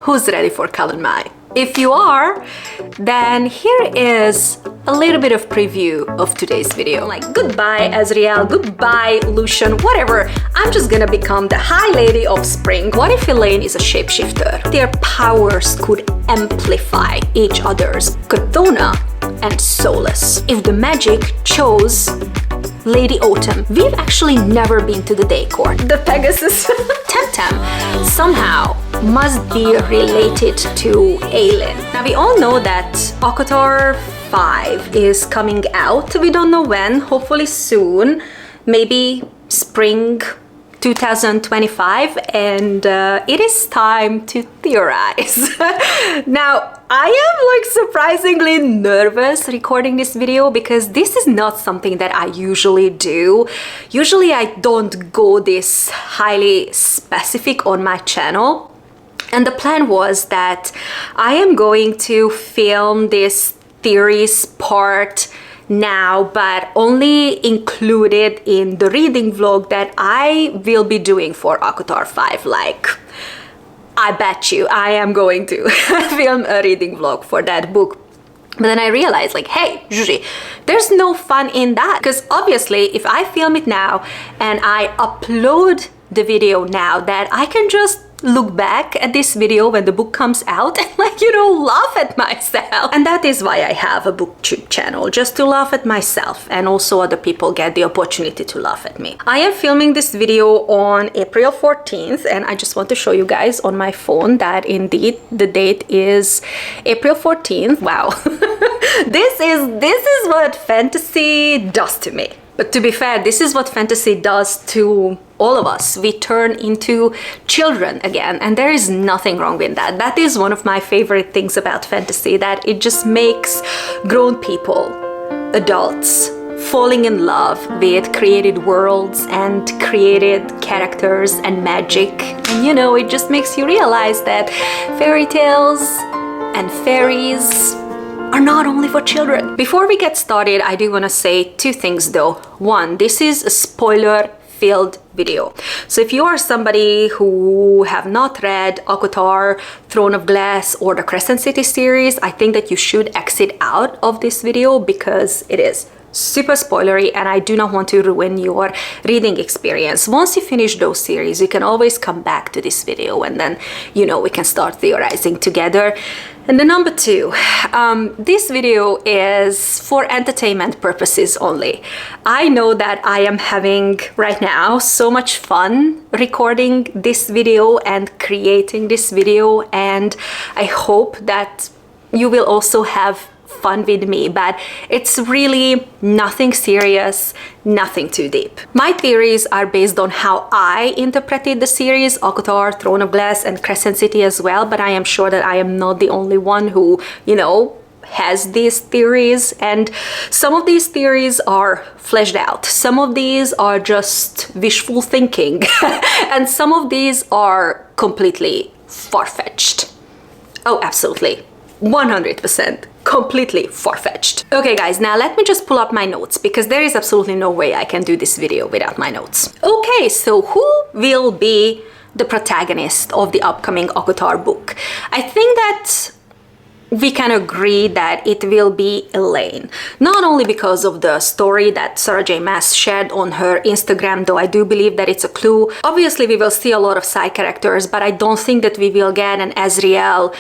Who's ready for Cullen Mai? If you are, then here is a little bit of preview of today's video. Like, goodbye Azriel, goodbye Lucien, whatever. I'm just gonna become the High Lady of Spring. What if Elain is a shapeshifter? Their powers could amplify each other's katona and solace. If the magic chose Lady Autumn, we've actually never been to the day court. The Pegasus Temtem somehow must be related to Elain. Now we all know that ACOTAR 5 is coming out. We don't know when, hopefully soon, maybe spring 2025, and it is time to theorize. Now, I am like surprisingly nervous recording this video because this is not something that I usually do. Usually I don't go this highly specific on my channel. And the plan was that I am going to film this theories part now, but only included in the reading vlog that I will be doing for ACOTAR 5. Like, I bet you I am going to film a reading vlog for that book. But then I realized, like, hey, Zsuzsi, there's no fun in that. Because obviously, if I film it now and I upload the video now, that I can just look back at this video when the book comes out and, like, you know, laugh at myself. And that is why I have a booktube channel, just to laugh at myself, and also other people get the opportunity to laugh at me. I am filming this video on April 14th, and I just want to show you guys on my phone that indeed the date is April 14th. Wow. This is what fantasy does to me. But to be fair, this is what fantasy does to all of us. We turn into children again, and there is nothing wrong with that. That is one of my favorite things about fantasy, that it just makes grown people, adults, falling in love with created worlds and created characters and magic. And you know, it just makes you realize that fairy tales and fairies are not only for children. Before we get started, I do want to say two things though. One, this is a spoiler-filled video. So if you are somebody who have not read ACOTAR, Throne of Glass, or the Crescent City series, I think that you should exit out of this video because it is super spoilery and I do not want to ruin your reading experience. Once you finish those series, you can always come back to this video and then, you know, we can start theorizing together. And then number two, this video is for entertainment purposes only. I know that I am having right now so much fun recording this video and creating this video, and I hope that you will also have fun with me, but it's really nothing serious, nothing too deep. My theories are based on how I interpreted the series, ACOTAR, Throne of Glass, and Crescent City as well, but I am sure that I am not the only one who, you know, has these theories, and some of these theories are fleshed out. Some of these are just wishful thinking, and some of these are completely far-fetched. Oh, absolutely. 100% completely far-fetched. Okay guys, now let me just pull up my notes because there is absolutely no way I can do this video without my notes. Okay, so who will be the protagonist of the upcoming ACOTAR book? I think that we can agree that it will be Elain. Not only because of the story that Sarah J. Maas shared on her Instagram, though I do believe that it's a clue. Obviously, we will see a lot of side characters, but I don't think that we will get an Azriel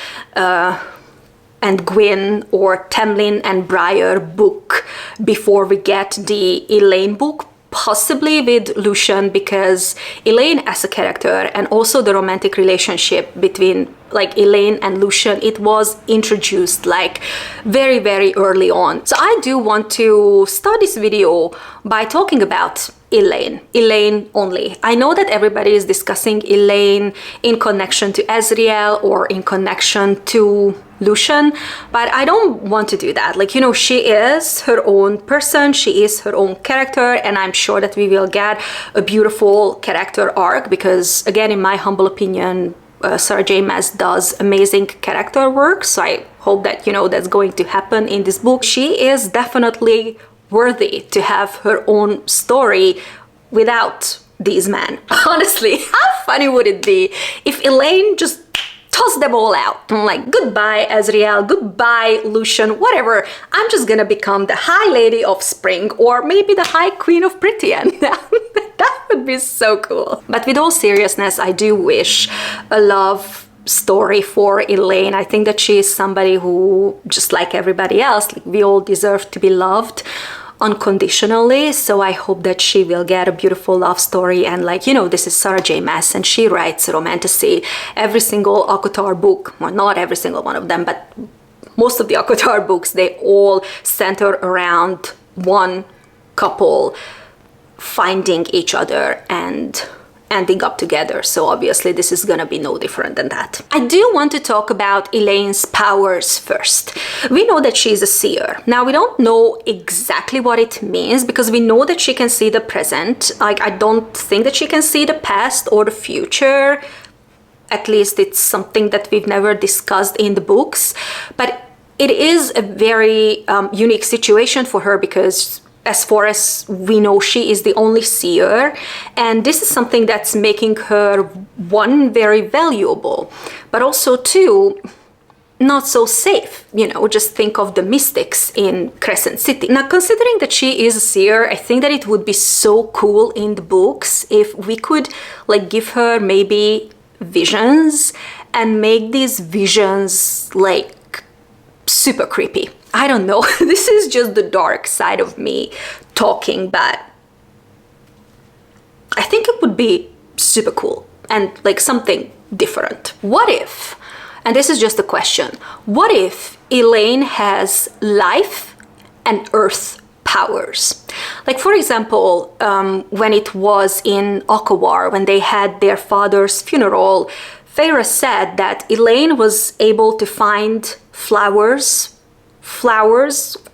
and Gwyn or Tamlin and Briar book before we get the Elain book. Possibly with Lucien, because Elain as a character and also the romantic relationship between like Elain and Lucien, it was introduced like very, very early on. So I do want to start this video by talking about Elain only. I know that everybody is discussing Elain in connection to Azriel or in connection to Lucien, but I don't want to do that. Like, you know, she is her own person, she is her own character, and I'm sure that we will get a beautiful character arc because, again, in my humble opinion, Sarah J. Maas does amazing character work, so I hope that, you know, that's going to happen in this book. She is definitely worthy to have her own story without these men. Honestly, how funny would it be if Elain just toss them all out. I'm like, goodbye Azriel, goodbye Lucien, whatever. I'm just gonna become the High Lady of Spring, or maybe the High Queen of Prythian. That would be so cool. But with all seriousness, I do wish a love story for Elain. I think that she is somebody who, just like everybody else, like, we all deserve to be loved unconditionally. So I hope that she will get a beautiful love story. And like, you know, this is Sarah J Maas and she writes romantasy. Every single ACOTAR book, well, not every single one of them, but most of the ACOTAR books, they all center around one couple finding each other and ending up together. So obviously this is gonna be no different than that. I do want to talk about Elain's powers first. We know that she's a seer. Now we don't know exactly what it means because we know that she can see the present. Like, I don't think that she can see the past or the future. At least it's something that we've never discussed in the books. But it is a very unique situation for her because as far as we know, she is the only seer, and this is something that's making her, one, very valuable, but also two, not so safe. You know, just think of the mystics in Crescent City. Now, considering that she is a seer, I think that it would be so cool in the books if we could like give her maybe visions and make these visions like super creepy. I don't know, this is just the dark side of me talking, but I think it would be super cool and like something different. What if, and this is just a question, what if Elain has life and earth powers? Like, for example, when it was in Akawar, when they had their father's funeral, Feyre said that Elain was able to find flowers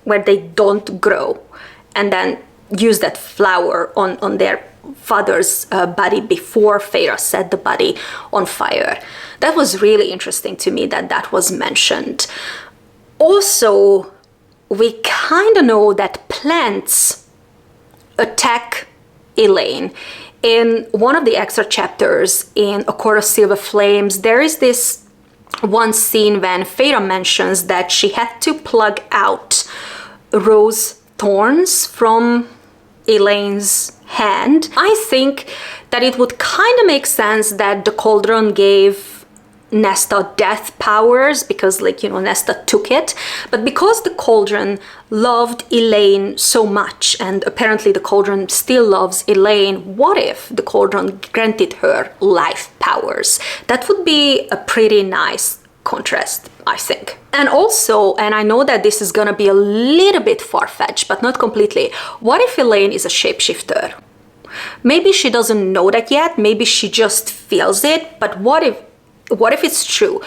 where they don't grow, and then use that flower on their father's body before Feyre set the body on fire. That was really interesting to me that that was mentioned. Also, we kind of know that plants attack Elain. In one of the extra chapters in A Court of Silver Flames, there is this one scene when Feyre mentions that she had to plug out rose thorns from Elain's hand. I think that it would kind of make sense that the cauldron gave Nesta death powers because, like, you know, Nesta took it, but because the cauldron loved Elain so much, and apparently the cauldron still loves Elain, what if the cauldron granted her life powers? That would be a pretty nice contrast, I think. And also, and I know that this is gonna be a little bit far-fetched, but not completely, what if Elain is a shapeshifter? Maybe she doesn't know that yet, maybe she just feels it, but what if it's true?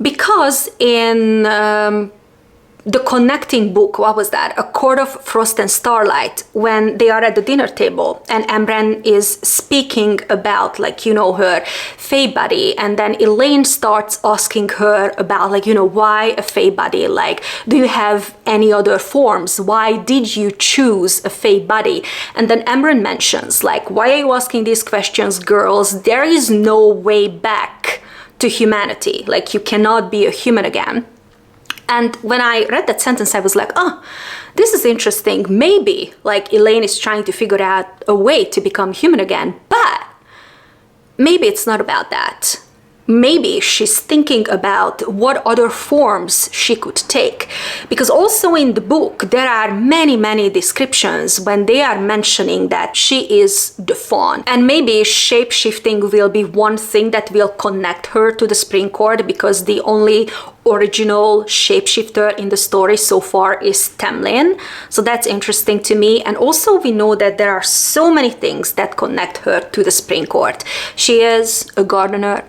Because in the connecting book, what was that? A Court of Frost and Starlight, when they are at the dinner table and Amren is speaking about, like, you know, her fae body, and then Elain starts asking her about, like, you know, why a fae body? Like, do you have any other forms? Why did you choose a fae body? And then Amren mentions, like, why are you asking these questions, girls? There is no way back to humanity. Like, you cannot be a human again. And when I read that sentence, I was like, oh, this is interesting. Maybe, like, Elain is trying to figure out a way to become human again, but maybe it's not about that. Maybe she's thinking about what other forms she could take. Because also in the book, there are many, many descriptions when they are mentioning that she is the fawn. And maybe shape-shifting will be one thing that will connect her to the Spring Court, because the only original shapeshifter in the story so far is Tamlin. So that's interesting to me. And also we know that there are so many things that connect her to the Spring Court. She is a gardener.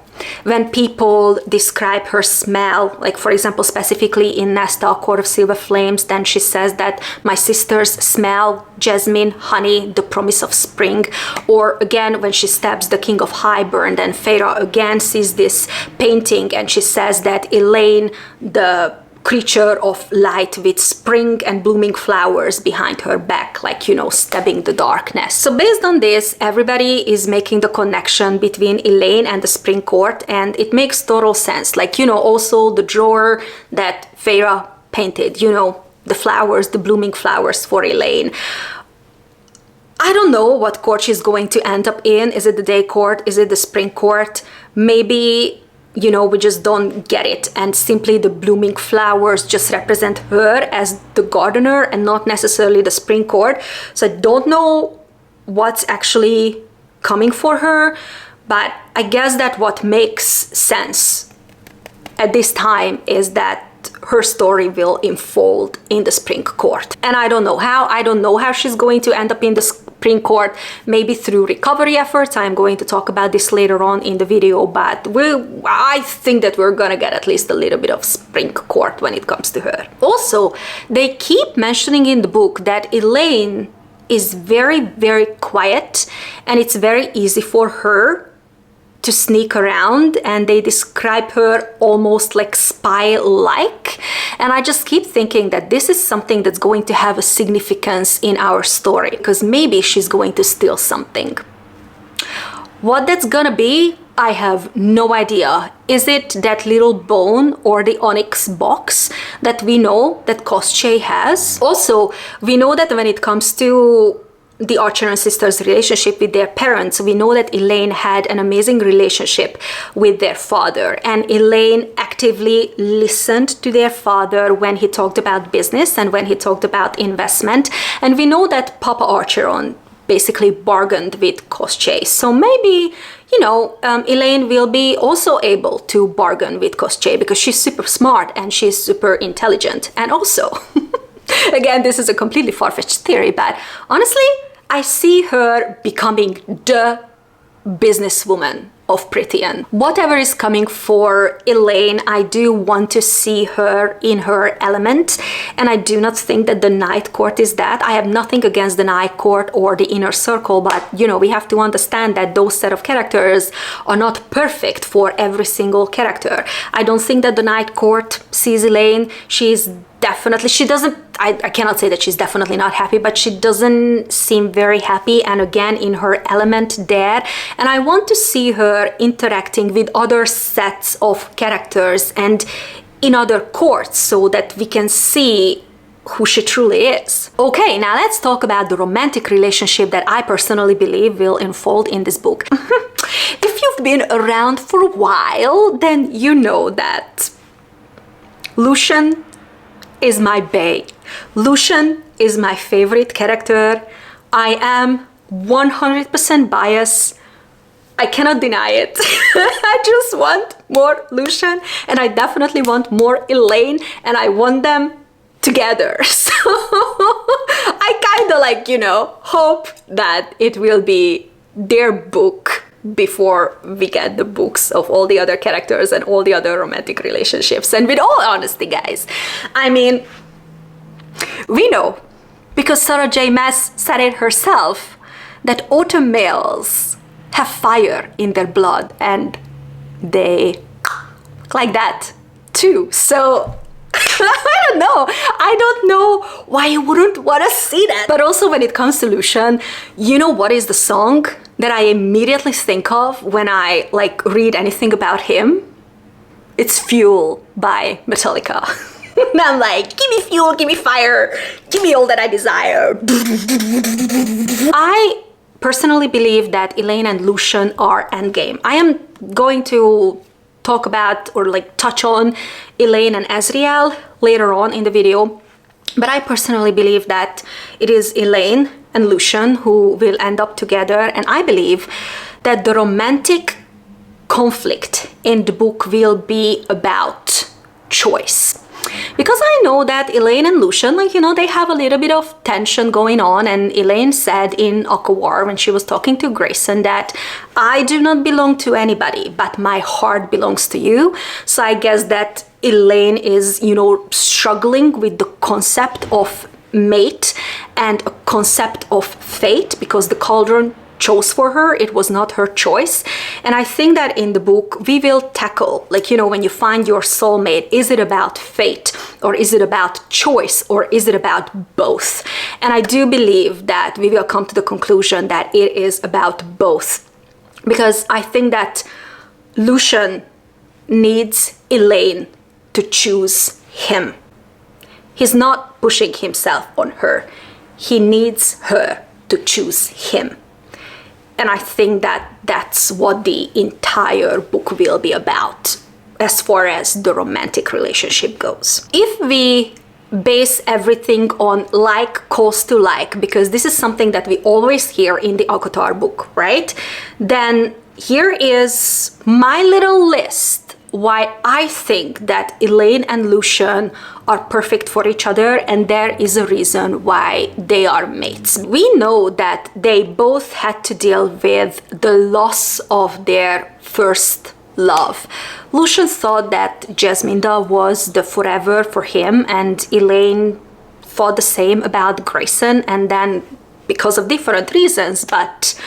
When people describe her smell, like for example specifically in Nesta, Court of Silver Flames, then she says that my sisters smell jasmine, honey, the promise of spring. Or again, when she stabs the King of Highburn, then Feyre again sees this painting and she says that Elain, the creature of light with spring and blooming flowers behind her back, like, you know, stabbing the darkness. So based on this, everybody is making the connection between Elain and the spring court, and it makes total sense. Like, you know, also the drawer that Feyre painted, you know, the flowers, the blooming flowers for Elain. I don't know what court she's going to end up in. Is it the day court? Is it the spring court? Maybe, you know, we just don't get it, and simply the blooming flowers just represent her as the gardener and not necessarily the spring court. So I don't know what's actually coming for her, but I guess that what makes sense at this time is that her story will unfold in the spring court. And I don't know how she's going to end up in the spring court, maybe through recovery efforts. I'm going to talk about this later on in the video, but I think that we're gonna get at least a little bit of spring court when it comes to her. Also, they keep mentioning in the book that Elain is very, very quiet, and it's very easy for her to sneak around, and they describe her almost like spy-like. And I just keep thinking that this is something that's going to have a significance in our story, because maybe she's going to steal something. What that's gonna be, I have no idea. Is it that little bone or the onyx box that we know that Koschei has? Also, we know that when it comes to the Archeron sisters' relationship with their parents, we know that Elain had an amazing relationship with their father, and Elain actively listened to their father when he talked about business and when he talked about investment. And we know that Papa Archeron basically bargained with Koschei. So maybe, you know, Elain will be also able to bargain with Koschei because she's super smart and she's super intelligent. And also, again, this is a completely far-fetched theory, but honestly, I see her becoming the businesswoman of Prythian. Whatever is coming for Elain, I do want to see her in her element, and I do not think that the Night Court is that. I have nothing against the Night Court or the Inner Circle, but, you know, we have to understand that those set of characters are not perfect for every single character. I don't think that the Night Court sees Elain. I cannot say that she's definitely not happy, but she doesn't seem very happy, and again in her element there. And I want to see her interacting with other sets of characters and in other courts so that we can see who she truly is. Okay, now let's talk about the romantic relationship that I personally believe will unfold in this book. If you've been around for a while, then you know that Lucien is my bae. Lucien is my favorite character. I am 100% biased. I cannot deny it. I just want more Lucien, and I definitely want more Elain, and I want them together. So I kind of, like, you know, hope that it will be their book before we get the books of all the other characters and all the other romantic relationships. And with all honesty, guys, I mean, we know, because Sarah J. Maas said it herself, that autumn males have fire in their blood, and they like that too. So I don't know why you wouldn't want to see that. But also, when it comes to Lucien, you know what is the song that I immediately think of when I, like, read anything about him? It's Fuel by Metallica. And I'm like, give me fuel, give me fire, give me all that I desire. I personally believe that Elain and Lucien are endgame. I am going to talk about, or like touch on, Elain and Azriel later on in the video, but I personally believe that it is Elain and Lucien who will end up together, and I believe that the romantic conflict in the book will be about choice. Because I know that Elain and Lucien, like, you know, they have a little bit of tension going on, and Elain said in ACOTAR when she was talking to Grayson that I do not belong to anybody, but my heart belongs to you. So I guess that Elain is, you know, struggling with the concept of mate and a concept of fate, because the cauldron chose for her. It was not her choice. And I think that in the book we will tackle, like, you know, when you find your soulmate, is it about fate, or is it about choice, or is it about both? And I do believe that we will come to the conclusion that it is about both, because I think that Lucien needs Elain to choose him. He's not pushing himself on her. He needs her to choose him. And I think that that's what the entire book will be about as far as the romantic relationship goes. If we base everything on like calls to like, because this is something that we always hear in the ACOTAR book, right? Then here is my little list why I think that Elain and Lucien are perfect for each other, and there is a reason why they are mates. We know that they both had to deal with the loss of their first love. Lucien thought that Jasminda was the forever for him, and Elain thought the same about Grayson, and then because of different reasons, but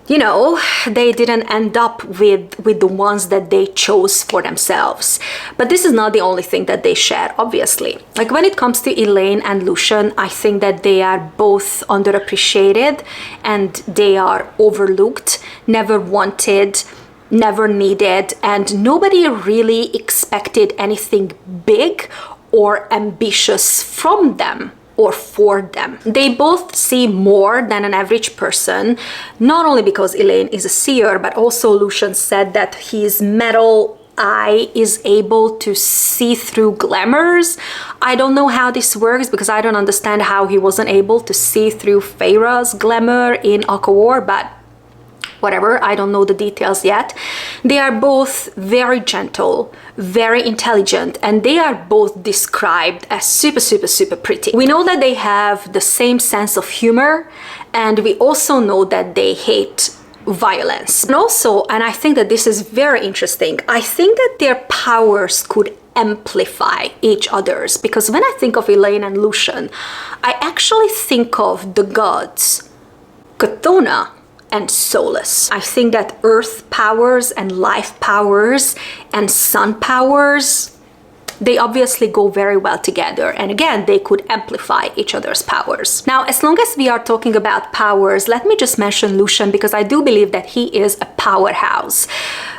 you know, they didn't end up with the ones that they chose for themselves. But this is not the only thing that they share, obviously. Like when it comes to Elain and Lucien, I think that they are both underappreciated and they are overlooked, never wanted, never needed, and nobody really expected anything big or ambitious from them or for them. They both see more than an average person, not only because Elain is a seer, but also Lucien said that his metal eye is able to see through glamours. I don't know how this works, because I don't understand how he wasn't able to see through Feyre's glamour in ACOTAR, but whatever, I don't know the details yet. They are both very gentle, very intelligent, and they are both described as super, super, super pretty. We know that they have the same sense of humor, and we also know that they hate violence. And also, and I think that this is very interesting, I think that their powers could amplify each other's, because when I think of Elain and Lucien, I actually think of the gods, Chthona and Solus. I think that earth powers and life powers and sun powers, they obviously go very well together, and again, they could amplify each other's powers. Now, as long as we are talking about powers, let me just mention Lucien, because I do believe that he is a powerhouse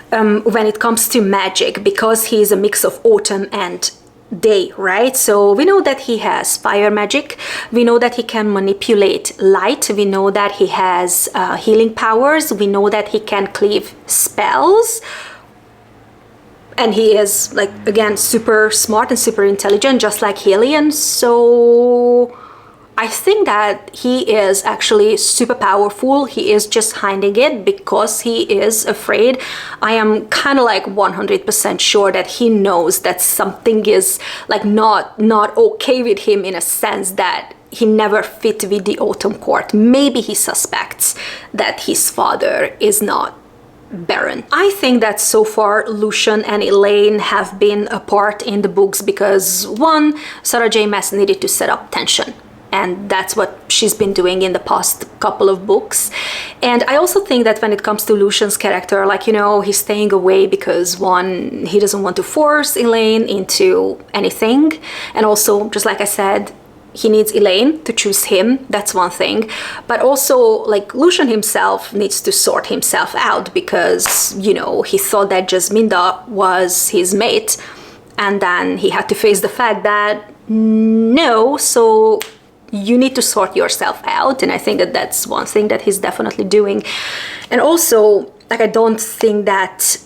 when it comes to magic, because he is a mix of autumn and day, right? So we know that he has fire magic, we know that he can manipulate light, we know that he has healing powers, we know that he can cleave spells, and he is, like, again, super smart and super intelligent, just like Elain. So I think that he is actually super powerful. He is just hiding it because he is afraid. I am kind of like 100% sure that he knows that something is like not okay with him, in a sense that he never fit with the Autumn Court. Maybe he suspects that his father is not Baron. I think that so far Lucien and Elain have been apart in the books because, one, Sarah J. Maas needed to set up tension, and that's what she's been doing in the past couple of books. And I also think that when it comes to Lucien's character, like, you know, he's staying away because, one, he doesn't want to force Elain into anything, and also, just like I said, he needs Elain to choose him. That's one thing. But also, like, Lucien himself needs to sort himself out because, you know, he thought that Jasminda was his mate, and then he had to face the fact that no, so you need to sort yourself out. And I think that that's one thing that he's definitely doing. And also, like, I don't think that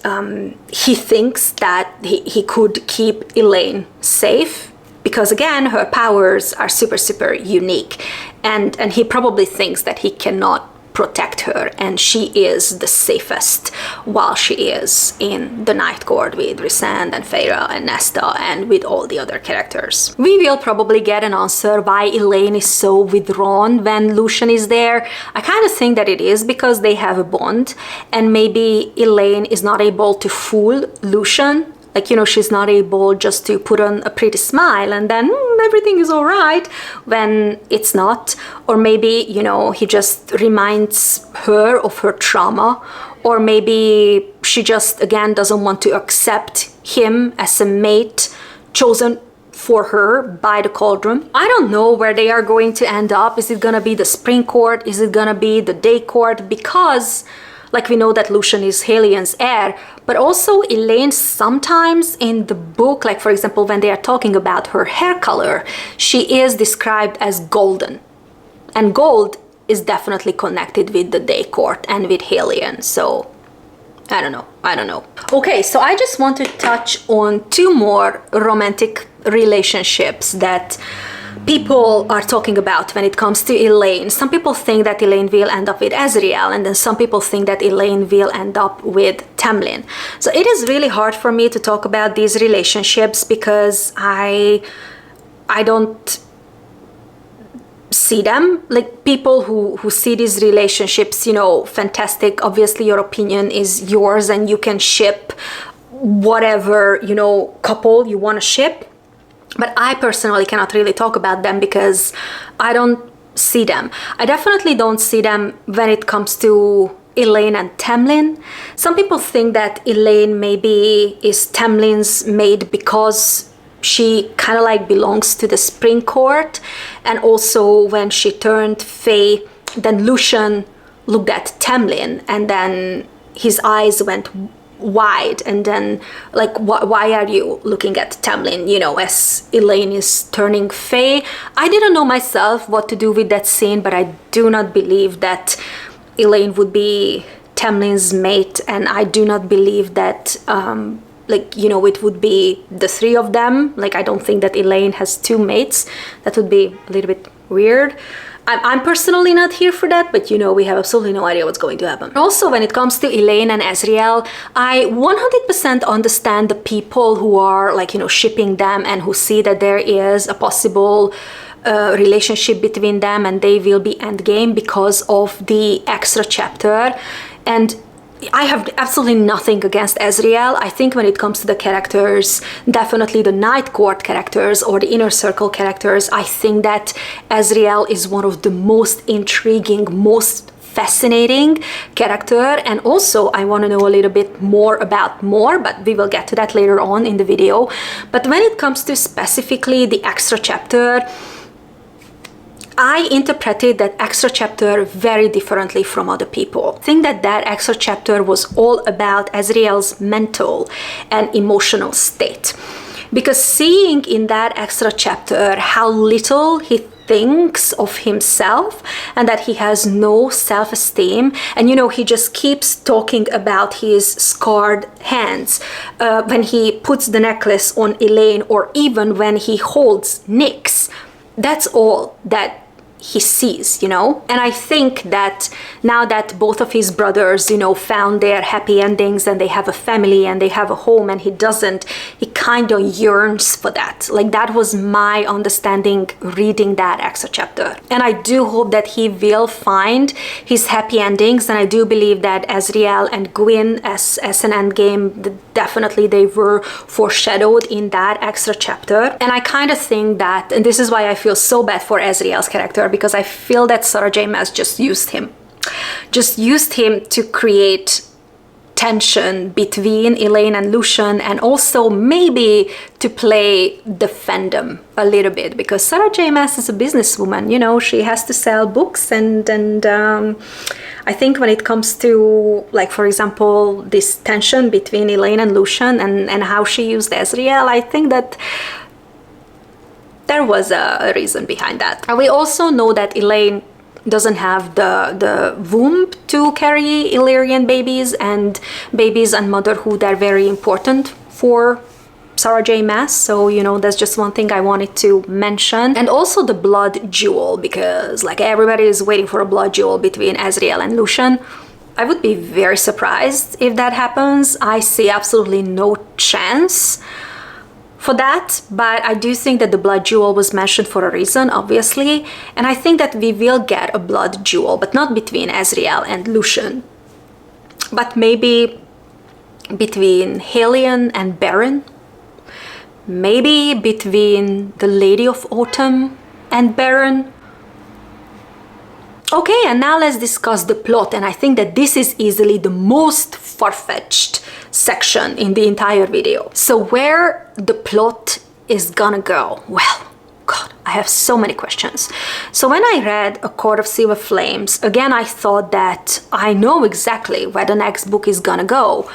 he thinks that he could keep Elain safe, because again, her powers are super, super unique, and he probably thinks that he cannot protect her, and she is the safest while she is in the Night Court with Rhysand and Feyre and Nesta and with all the other characters. We will probably get an answer why Elain is so withdrawn when Lucien is there. I kind of think that it is because they have a bond, and maybe Elain is not able to fool Lucien. Like, you know, she's not able just to put on a pretty smile and then everything is all right, when it's not. Or maybe, you know, he just reminds her of her trauma, or maybe she just, again, doesn't want to accept him as a mate chosen for her by the cauldron. I don't know where they are going to end up. Is it gonna be the spring court? Is it gonna be the day court? Because, like, we know that Lucien is Helian's heir, but also Elain sometimes in the book, like for example when they are talking about her hair color, she is described as golden. And gold is definitely connected with the day court and with Helian, so I don't know. Okay, so I just want to touch on two more romantic relationships that people are talking about when it comes to Elain. Some people think that Elain will end up with Azriel, and then some people think that Elain will end up with Tamlin. So it is really hard for me to talk about these relationships because I don't see them. Like, people who see these relationships, you know, fantastic. Obviously your opinion is yours and you can ship whatever, you know, couple you want to ship, but I personally cannot really talk about them because I don't see them. I definitely don't see them when it comes to Elain and Tamlin. Some people think that Elain maybe is Tamlin's maid because she kind of like belongs to the spring court, and also when she turned Fae, then Lucien looked at Tamlin and then his eyes went wide, and then like, why are you looking at Tamlin, you know, as Elain is turning Fae? I didn't know myself what to do with that scene, but I do not believe that Elain would be Tamlin's mate, and I do not believe that like, you know, it would be the three of them. Like, I don't think that Elain has two mates. That would be a little bit weird. I'm personally not here for that, but you know, we have absolutely no idea what's going to happen. Also, when it comes to Elain and Azriel, I 100% understand the people who are like, you know, shipping them and who see that there is a possible relationship between them and they will be endgame because of the extra chapter. And I have absolutely nothing against Azriel. I think when it comes to the characters, definitely the Night Court characters or the Inner Circle characters, I think that Azriel is one of the most intriguing, most fascinating character. And also I want to know a little bit more about Mor, but we will get to that later on in the video. But when it comes to specifically the extra chapter, I interpreted that extra chapter very differently from other people. I think that that extra chapter was all about Azriel's mental and emotional state. Because seeing in that extra chapter how little he thinks of himself and that he has no self-esteem, and you know, he just keeps talking about his scarred hands when he puts the necklace on Elain, or even when he holds Nyx. That's all that he sees, you know. And I think that now that both of his brothers, you know, found their happy endings and they have a family and they have a home and he doesn't, he kind of yearns for that. Like, that was my understanding reading that extra chapter. And I do hope that he will find his happy endings, and I do believe that Azriel and Gwyn as an endgame, definitely they were foreshadowed in that extra chapter. And I kind of think that, and this is why I feel so bad for Azriel's character, because I feel that Sarah J. Maas just used him to create tension between Elain and Lucien, and also maybe to play the fandom a little bit, because Sarah J. Maas is a businesswoman, you know, she has to sell books, and I think when it comes to, like, for example, this tension between Elain and Lucien and how she used Azriel, I think that there was a reason behind that. And we also know that Elain doesn't have the womb to carry Illyrian babies, and babies and motherhood are very important for Sarah J. Maas, so you know, that's just one thing I wanted to mention. And also the blood jewel, because like everybody is waiting for a blood jewel between Azriel and Lucien. I would be very surprised if that happens. I see absolutely no chance for that, but I do think that the blood jewel was mentioned for a reason, obviously, and I think that we will get a blood jewel, but not between Azriel and Lucien, but maybe between Helian and Baron, maybe between the Lady of Autumn and Baron. Okay, and now let's discuss the plot, and I think that this is easily the most far-fetched section in the entire video. So where the plot is gonna go? Well, God, I have so many questions. So when I read A Court of Silver Flames, again I thought that I know exactly where the next book is gonna go.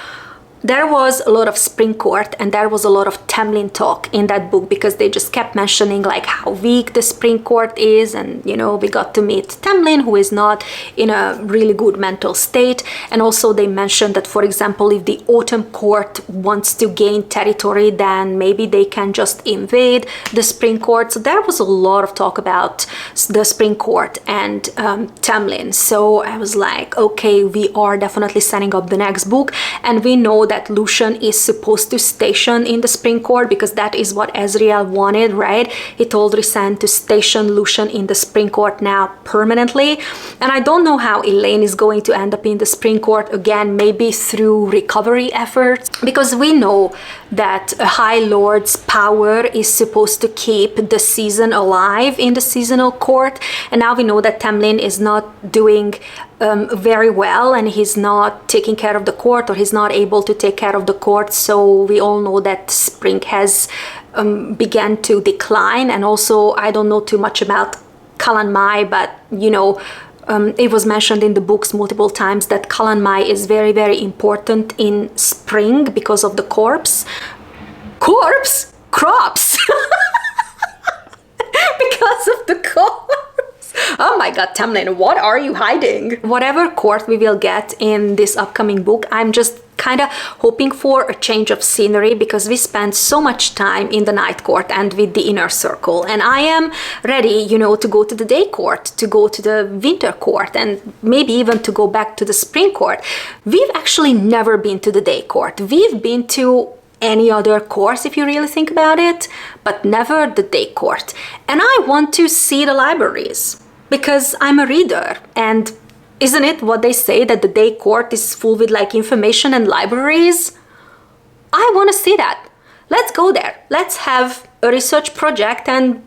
There was a lot of Spring Court and there was a lot of Tamlin talk in that book, because they just kept mentioning like how weak the Spring Court is, and you know, we got to meet Tamlin, who is not in a really good mental state. And also they mentioned that, for example, if the Autumn Court wants to gain territory, then maybe they can just invade the Spring Court. So there was a lot of talk about the Spring Court and Tamlin. So I was like, okay, we are definitely setting up the next book, and we know that Lucien is supposed to station in the Spring Court, because that is what Ezreal wanted, right? He told Rhysand to station Lucien in the Spring Court now permanently. And I don't know how Elain is going to end up in the Spring Court, again, maybe through recovery efforts, because we know that a High Lord's power is supposed to keep the season alive in the seasonal court, and now we know that Tamlin is not doing very well, and he's not taking care of the court, or he's not able to take care of the court. So we all know that spring has began to decline. And also, I don't know too much about Kalan Mai, but you know, it was mentioned in the books multiple times that Kalan Mai is very, very important in spring because of the crops. Because of the crops. Oh my god, Tamlin, what are you hiding? Whatever court we will get in this upcoming book, I'm just kind of hoping for a change of scenery, because we spent so much time in the night court and with the inner circle, and I am ready, you know, to go to the day court, to go to the winter court, and maybe even to go back to the spring court. We've actually never been to the day court. We've been to any other course if you really think about it, but never the day court. And I want to see the libraries, because I'm a reader, and isn't it what they say, that the day court is full with like information and libraries? I want to see that. Let's go there. Let's have a research project and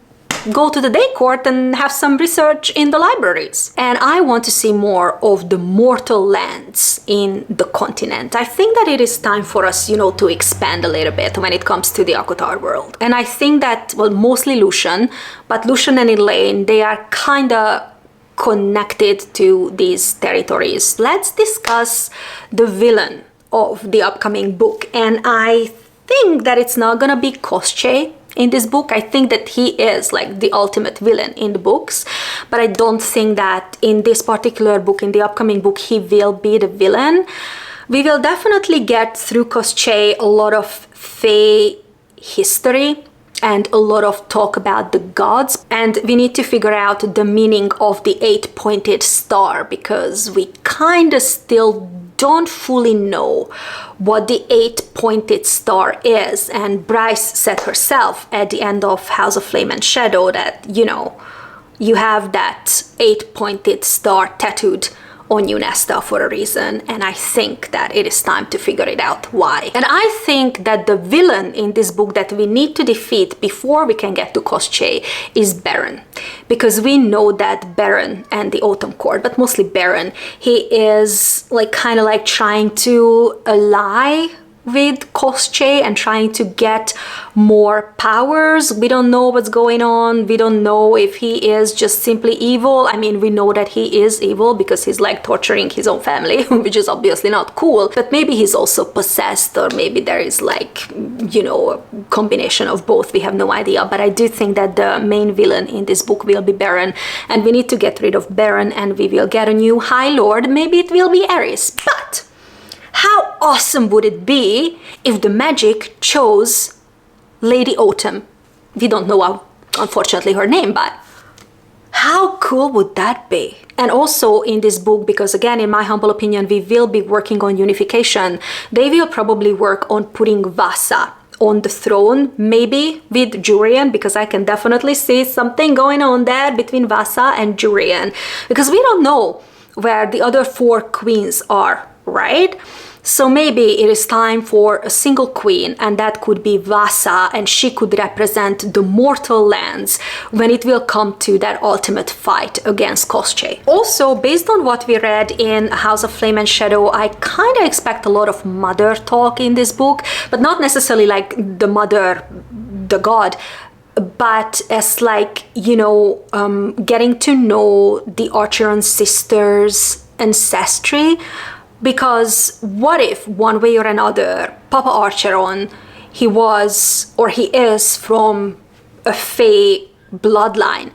go to the day court and have some research in the libraries. And I want to see more of the mortal lands in the continent. I think that it is time for us, you know, to expand a little bit when it comes to the ACOTAR world. And I think that, well, mostly Lucien, but Lucien and Elain, they are kind of connected to these territories. Let's discuss the villain of the upcoming book. And I think that it's not gonna be Koschei in this book. I think that he is like the ultimate villain in the books, but I don't think that in this particular book, in the upcoming book, he will be the villain. We will definitely get through Koschei a lot of Fae history and a lot of talk about the gods, and we need to figure out the meaning of the 8-pointed star, because we kind of still don't fully know what the 8-pointed star is. And Bryce said herself at the end of House of Flame and Shadow that, you know, you have that 8-pointed star tattooed on you, Nesta, for a reason, and I think that it is time to figure it out why. And I think that the villain in this book that we need to defeat before we can get to Koschei is Baron, because we know that Baron and the Autumn Court, but mostly Baron, he is like kind of like trying to ally with Koschei and trying to get more powers. We don't know what's going on. We don't know if he is just simply evil. I mean, we know that he is evil because he's like torturing his own family, which is obviously not cool, but maybe he's also possessed, or maybe there is like, you know, a combination of both. We have no idea, but I do think that the main villain in this book will be Baron, and we need to get rid of Baron, and we will get a new High Lord. Maybe it will be Ares, but how awesome would it be if the magic chose Lady Autumn? We don't know, unfortunately, her name, but how cool would that be? And also in this book, because again, in my humble opinion, we will be working on unification, they will probably work on putting Vasa on the throne, maybe with Jurian, because I can definitely see something going on there between Vasa and Jurian, because we don't know where the other 4 queens are, right? So maybe it is time for a single queen, and that could be Vasa, and she could represent the mortal lands when it will come to that ultimate fight against Koschei. Also, based on what we read in House of Flame and Shadow, I kind of expect a lot of mother talk in this book, but not necessarily like the mother, the god, but as like, you know, getting to know the Archeron sisters' ancestry. Because what if, one way or another, Papa Archeron, he was or he is from a Fae bloodline,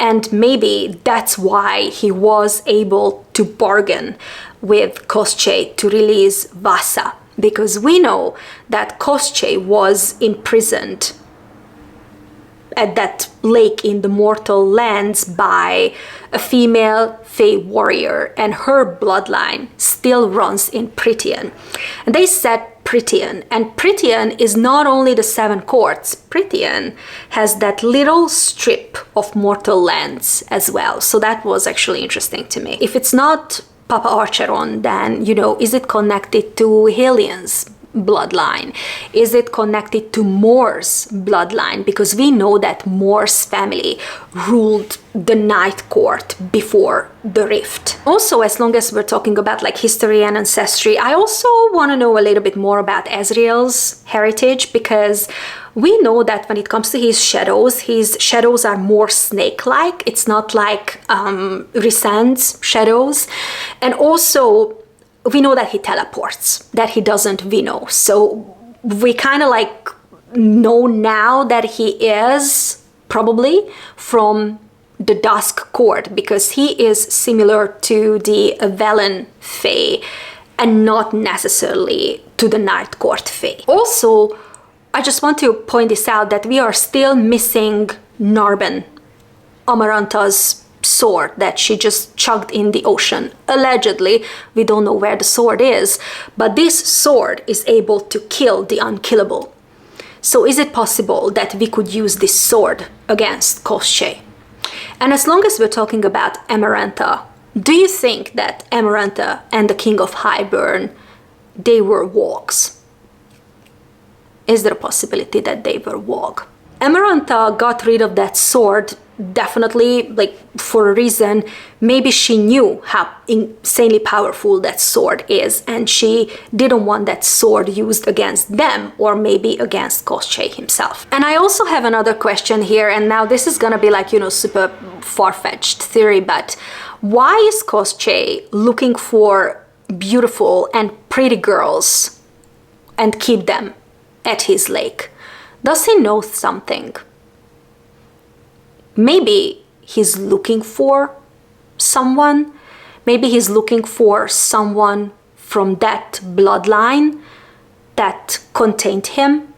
and maybe that's why he was able to bargain with Koschei to release Vasa, because we know that Koschei was imprisoned at that lake in the mortal lands by a female Fae warrior, and her bloodline still runs in Prythian. And they said Prythian, and Prythian is not only the 7 courts. Prythian has that little strip of mortal lands as well. So that was actually interesting to me. If it's not Papa Archeron, then, you know, is it connected to Helian's bloodline? Is it connected to Mor's bloodline? Because we know that Mor's family ruled the Night Court before the Rift. Also, as long as we're talking about like history and ancestry, I also want to know a little bit more about Ezreal's heritage, because we know that when it comes to his shadows are more snake-like. It's not like Rhysand's shadows. And also, we know that he teleports, that he doesn't Vino. So we kind of like know now that he is probably from the Dusk Court, because he is similar to the Velen Fae and not necessarily to the Night Court Fae. Also, I just want to point this out, that we are still missing Narben, Amaranta's sword that she just chugged in the ocean. Allegedly, we don't know where the sword is, but this sword is able to kill the unkillable. So is it possible that we could use this sword against Koschei? And as long as we're talking about Amarantha, do you think that Amarantha and the King of Highburn, they were wargs? Is there a possibility that they were warg? Amarantha got rid of that sword definitely like for a reason. Maybe she knew how insanely powerful that sword is, and she didn't want that sword used against them, or maybe against Koschei himself. And I also have another question here, and now this is gonna be like, you know, super far-fetched theory, but why is Koschei looking for beautiful and pretty girls and keep them at his lake? Does he know something? Maybe he's looking for someone. Maybe he's looking for someone from that bloodline that contained him.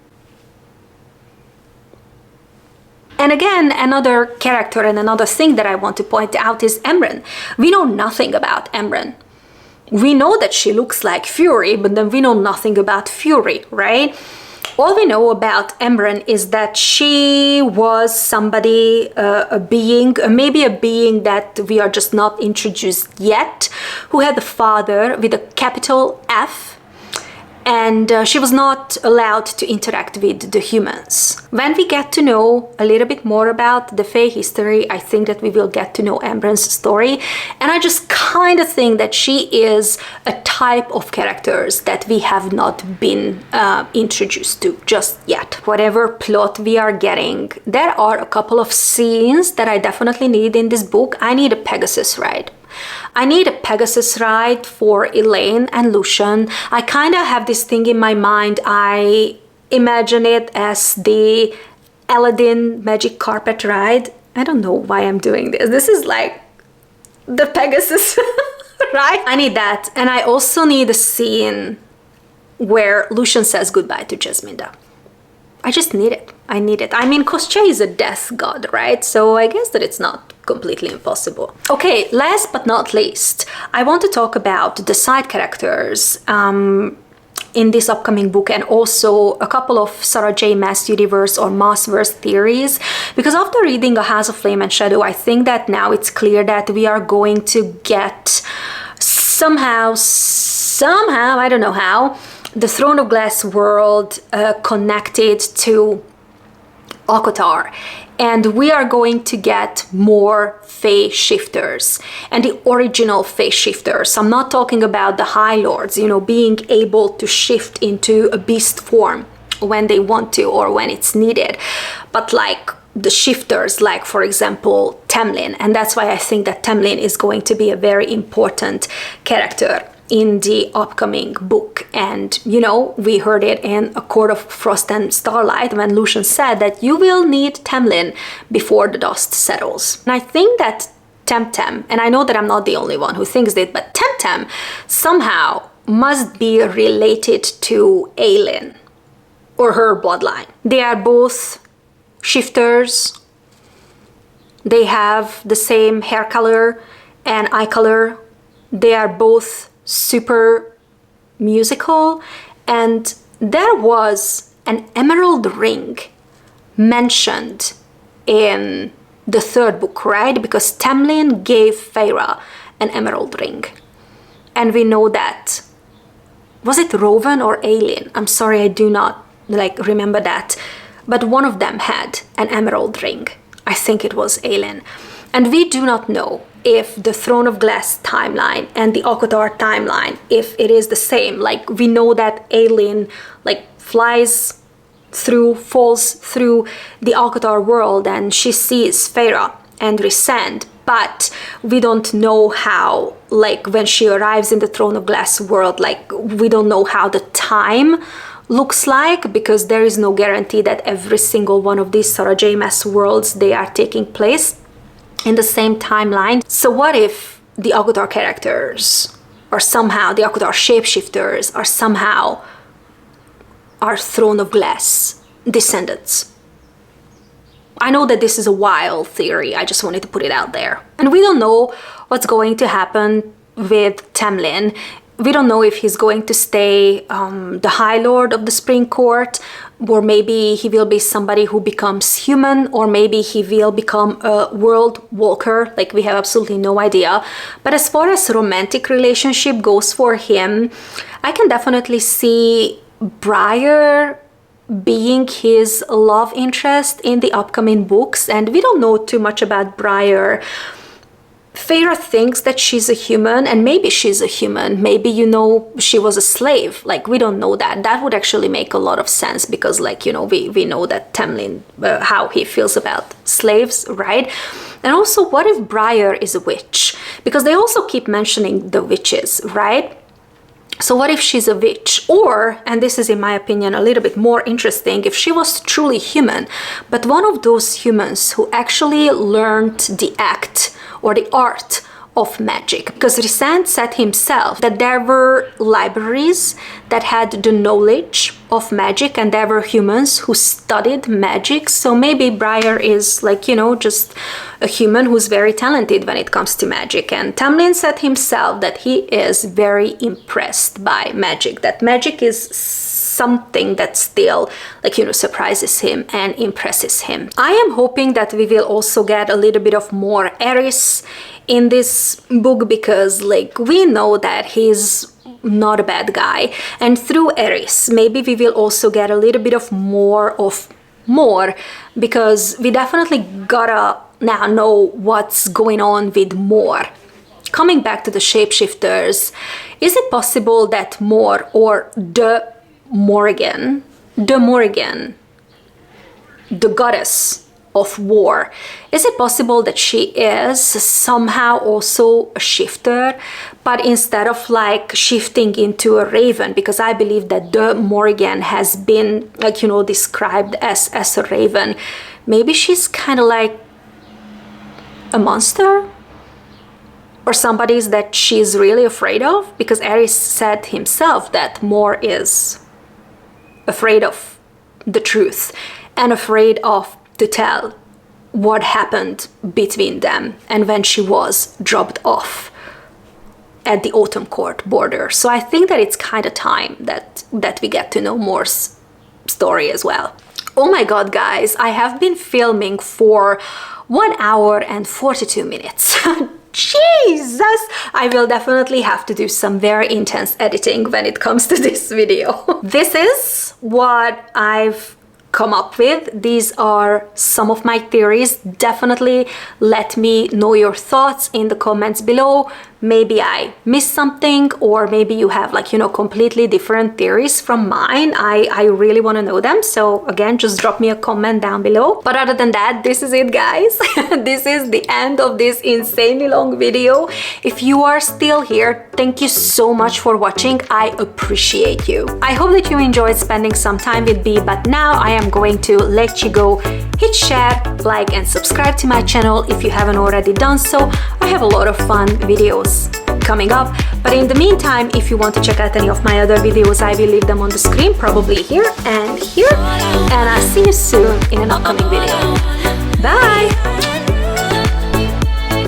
And again, another character and another thing that I want to point out is Emran. We know nothing about Emran. We know that she looks like Fury, but then we know nothing about Fury, right? All we know about Emran is that she was somebody, a being, maybe a being that we are just not introduced yet, who had a father with a capital F, and she was not allowed to interact with the humans. When we get to know a little bit more about the Fae history, I think that we will get to know Emran's story, and I just kind of think that she is a type of characters that we have not been introduced to just yet. Whatever plot we are getting, there are a couple of scenes that I definitely need in this book. I need a Pegasus ride. I need a Pegasus ride for Elain and Lucien. I kind of have this thing in my mind. I imagine it as the Aladdin magic carpet ride. I don't know why I'm doing this. This is like the Pegasus, right? I need that. And I also need a scene where Lucien says goodbye to Jasminda. I just need it. I need it. I mean, Koschei is a death god, right? So I guess that it's not completely impossible. Okay, last but not least, I want to talk about the side characters in this upcoming book, and also a couple of Sarah J. Maas universe or Maasverse theories, because after reading A House of Flame and Shadow, I think that now it's clear that we are going to get somehow somehow, I don't know how, the Throne of Glass world connected to ACOTAR, and we are going to get more phase shifters and the original phase shifters. I'm not talking about the High Lords, you know, being able to shift into a beast form when they want to or when it's needed, but like the shifters, like for example Tamlin. And that's why I think that Tamlin is going to be a very important character in the upcoming book. And you know, we heard it in A Court of Frost and Starlight when Lucien said that you will need Tamlin before the dust settles. And I think that Temtem, and I know that I'm not the only one who thinks it, but Temtem somehow must be related to Elain or her bloodline. They are both shifters. They have the same hair color and eye color. They are both super musical, and there was an emerald ring mentioned in the third book, right? Because Tamlin gave Feyre an emerald ring, and we know that, was it Rowan or Elain? I'm sorry, I do not like remember that, but one of them had an emerald ring. I think it was Elain. And we do not know if the Throne of Glass timeline and the ACOTAR timeline, if it is the same. Like, we know that Elain like falls through the ACOTAR world and she sees Feyre and Rhysand, but we don't know how, like when she arrives in the Throne of Glass world, like we don't know how the time looks like, because there is no guarantee that every single one of these Sarah J. Maas worlds, they are taking place in the same timeline. So what if the ACOTAR characters, or somehow the ACOTAR shapeshifters, are somehow our Throne of Glass descendants? I know that this is a wild theory, I just wanted to put it out there. And we don't know what's going to happen with Tamlin. We don't know if he's going to stay the High Lord of the Spring Court, or maybe he will be somebody who becomes human, or maybe he will become a world walker. Like, we have absolutely no idea. But as far as romantic relationship goes for him, I can definitely see Briar being his love interest in the upcoming books. And we don't know too much about Briar. Feyre thinks that she's a human, and maybe she's a human. Maybe, you know, she was a slave. Like, we don't know that. That would actually make a lot of sense, because, like, you know, we know that Tamlin, how he feels about slaves, right? And also, what if Briar is a witch? Because they also keep mentioning the witches, right? So what if she's a witch? Or, and this is in my opinion a little bit more interesting, if she was truly human, but one of those humans who actually learned the act or the art of magic. Because Rhysand said himself that there were libraries that had the knowledge of magic, and there were humans who studied magic. So maybe Briar is, like, you know, just a human who's very talented when it comes to magic. And Tamlin said himself that he is very impressed by magic, that magic is something that still, like, you know, surprises him and impresses him. I am hoping that we will also get a little bit of more Eris in this book, because, like, we know that he's not a bad guy, and through Eris maybe we will also get a little bit of more, because we definitely gotta now know what's going on with Mor. Coming back to the shapeshifters, is it possible that Mor, or the Morrigan, the goddess of war, is it possible that she is somehow also a shifter, but instead of like shifting into a raven, because I believe that the Morrigan has been, like, you know, described as a raven, maybe she's kind of like a monster, or somebody that she's really afraid of, because Eris said himself that Mor is afraid of the truth and afraid of to tell what happened between them and when she was dropped off at the Autumn Court border. So I think that it's kind of time that we get to know Mor's story as well. Oh my god, guys, I have been filming for 1 hour and 42 minutes. Jesus! I will definitely have to do some very intense editing when it comes to this video. This is what I've come up with. These are some of my theories. Definitely let me know your thoughts in the comments below. Maybe I missed something, or maybe you have, like, you know, completely different theories from mine. I really want to know them. So again, just drop me a comment down below. But other than that, this is it, guys. This is the end of this insanely long video. If you are still here, thank you so much for watching. I appreciate you. I hope that you enjoyed spending some time with me, but now I am going to let you go. Hit share, like, and subscribe to my channel if you haven't already done so. I have a lot of fun videos coming up, but in the meantime, if you want to check out any of my other videos, I will leave them on the screen, probably here and here, and I'll see you soon in an upcoming video. Bye!